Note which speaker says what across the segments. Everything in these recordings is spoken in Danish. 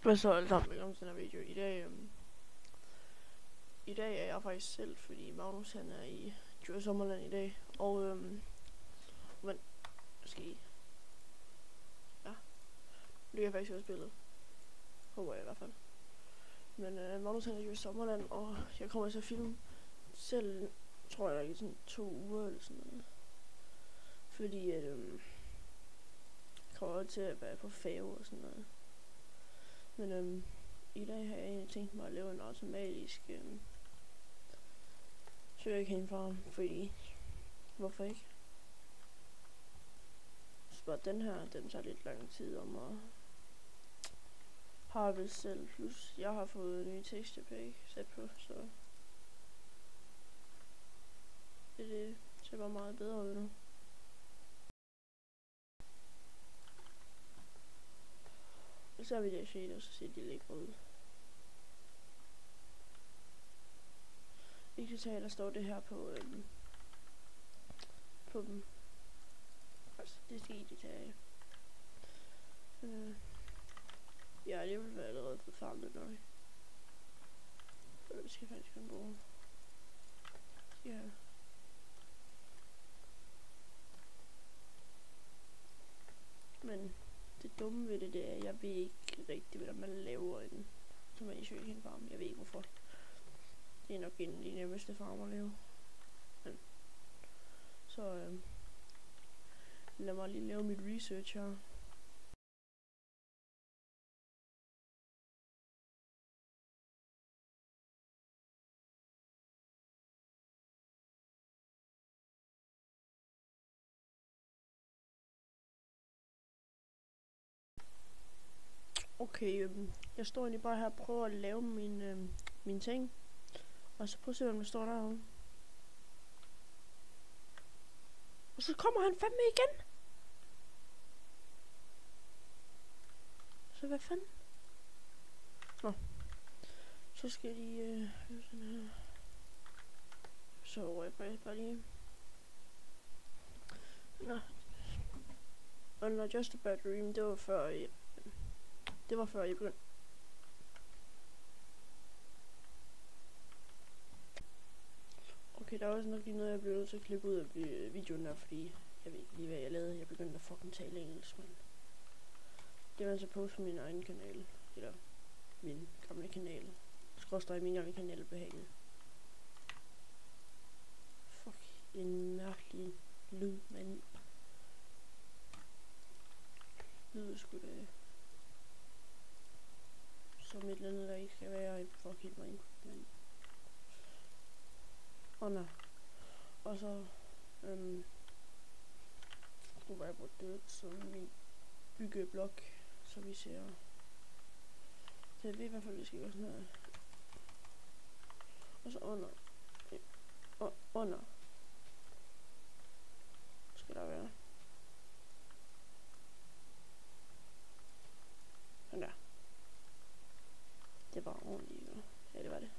Speaker 1: Hvad så alle sammen, velkommen til den her video. I dag er jeg faktisk selv, fordi Magnus han er i Djurs Sommerland i dag. Og men måske ja, det kan jeg faktisk også spillet. Håber jeg i hvert fald. Men Magnus han er i Djurs Sommerland, og jeg kommer til at filme selv, tror jeg, i sådan 2 uger eller sådan noget. Fordi at jeg kommer til at være på færge og sådan noget. Men i dag har jeg egentlig tænkt mig at lave en automatisk sugarcane farm, fordi hvorfor ikke? Så bare den her, den tager lidt lang tid om at harvest selv, plus jeg har fået nye texture pack sat på, så det ser bare meget bedre ud nu. Og så har vi det shader, så ser de lækre ud. Ikke detaljer, der står det her på dem. Altså, det skal ikke detaljer. Ja, det vil være allerede på farmet nok. Det skal jeg faktisk kunne bruge. Ja. Men det dumme ved det er, at jeg ved ikke rigtig, hvordan man laver en automatisk sugarcane farm. Jeg ved ikke hvorfor. Det er nok en af de nemmeste farmer at lave. Men så lad mig lige lave mit research her. Okay, jeg står egentlig bare her og prøver at lave mine ting. Og så prøv at se, hvem der står derude. Og så kommer han fandme igen. Så hvad fanden? Nå. Så skal de sådan her. Så over jeg faktisk bare lige. Nå. Og når Just About Dream, det var før jeg begyndte. Okay, der er også nok lige noget, jeg bliver nødt til at klippe ud af videoen der, fordi jeg ved ikke lige, hvad jeg lavede. Jeg begyndte at fucking tale engelsk, men det var altså på min egen kanal, eller min gamle kanal. Skråstrej min gamle kanal blev hacket. Fuck, en mærkelig lyd, men lyder sgu da som et eller andet, der ikke skal være i fucking Minecraft, men nå. Og så nu var jeg på død som min byggeblok, så vi ser. Så jeg ved i hvert fald, vi skal gøre sådan her. Og så under skal der være sådan der. Det var ordentligt, jo. Ja, det var det.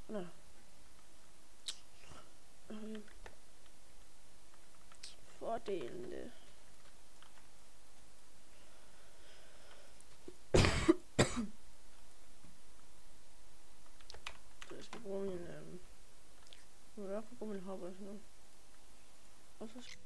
Speaker 1: Under. Fordelen det. Så jeg skal bruge min nu vil jeg også bruge min hopper og sådan noget. Og så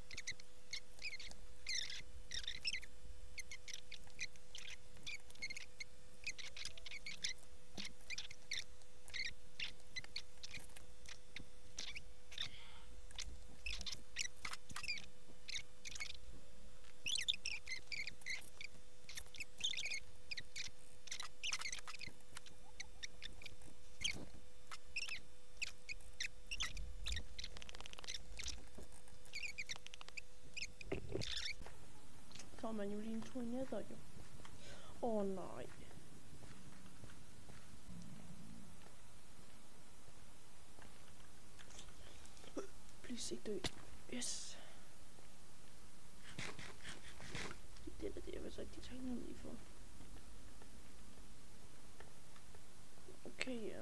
Speaker 1: får man jo lige en tur i nether, jo. Nej. Please ikke dø. Yes. Det er det, jeg vil så rigtig taknemmelig for. Okay,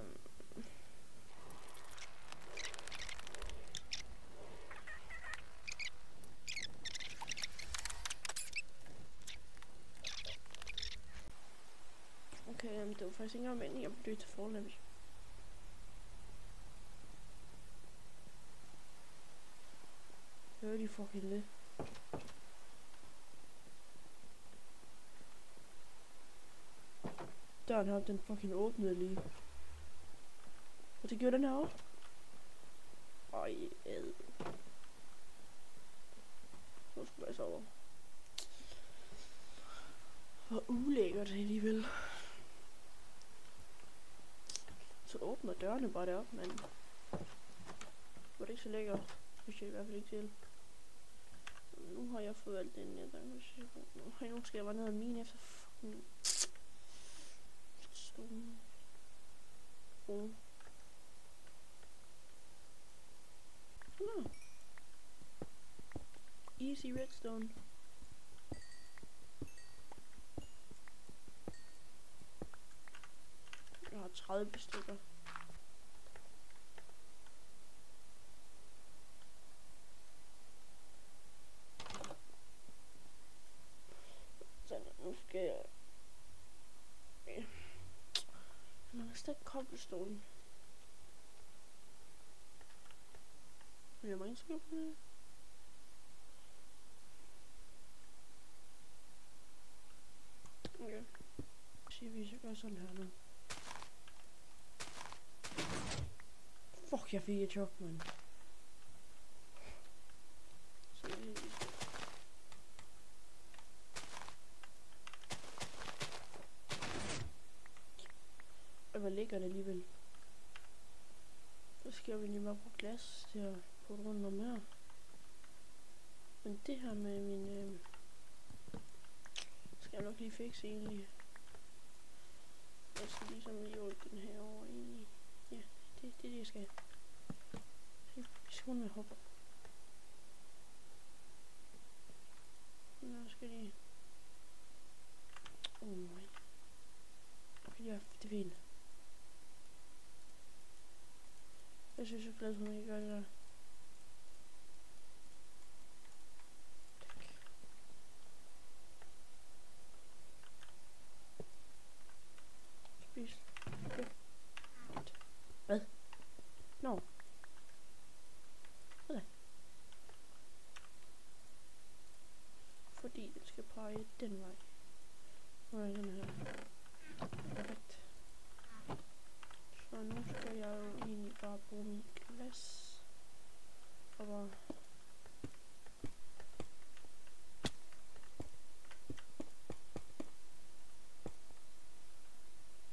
Speaker 1: Okay, det var faktisk ikke engang meningen, at jeg blev til fornemt. Hører de fucking det? Døren her, den fucking åbnede lige. Og det gjorde den her også. Øj, ad. Så skulle jeg sove. Hvor ulækkert alligevel. Så åbner dørene bare derop, men var det ikke så lækkert. Synes jeg i hvert fald ikke til. Nu har jeg fået alt det net. Nu skal jeg bare ned og mine efter fucking stolen. Nå. Easy redstone. Jeg har 30 stykker. Så nu skal jeg... Man kan stadig cobblestone. Vil jeg mange stykker på det? Okay. Så vi så gør sådan her nu. Fuck, jeg fik et chok, mand. Så hvor ligger det alligevel? Så skal vi lige bare bruge glas til at putte rundt om her. Men det her med min... skal jeg nok lige fikse egentlig. Jeg skal ligesom lige åbne den her over egentlig. Ja, det er det, jeg skal. Skåne hopper. Nu skal lige... Oh my. Okay, ja, det er fint. Jeg synes, jeg er glad for, at jeg gør det der. Spis. Okay. Hvad? Nå. Hvad? Fordi den skal pege den vej. Nu er den her. Perfekt. Så nu skal jeg jo egentlig bare bruge min glas. Og bare...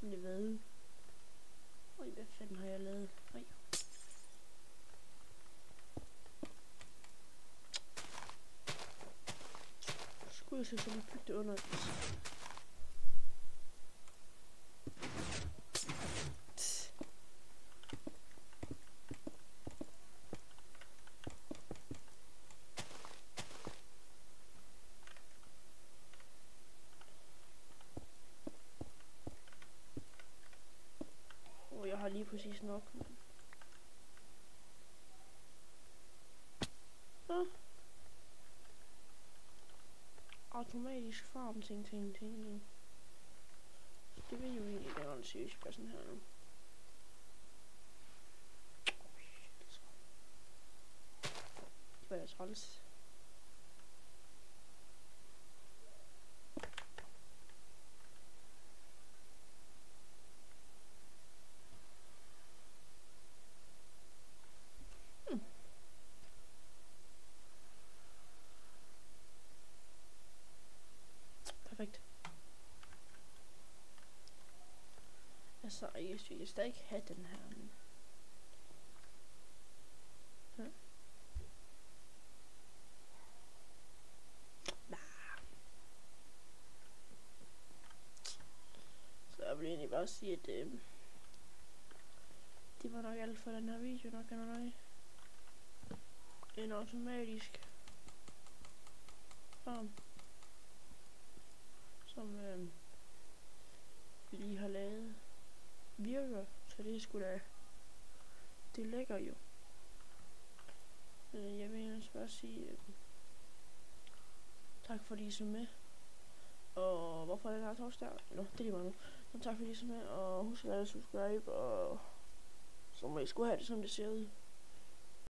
Speaker 1: Hvad? Oj, hvad fanden har jeg lavet? Nej. Skulle jeg selvfølgelig bygge det under. Jeg har lige præcis nok, men... Så. Automatisk farm ting. Det vil jo egentlig gerne seriøst gøre sådan her nu. Det var da træls. Perfekt. Altså, jeg skal stadig have den her. Ja. Nah. Så jeg vil egentlig bare sige, at det var nok alt for den her video, nok kan man en automatisk farm, som vi lige har lavet, virker, så det er sgu da, det lækker jo. Jeg vil ellers bare sige tak fordi I så med. Og hvorfor den her torsdag? Nå, det er lige meget nu. Og tak fordi I så med, og husk at subscribe, og så må I sgu have det, som det ser ud.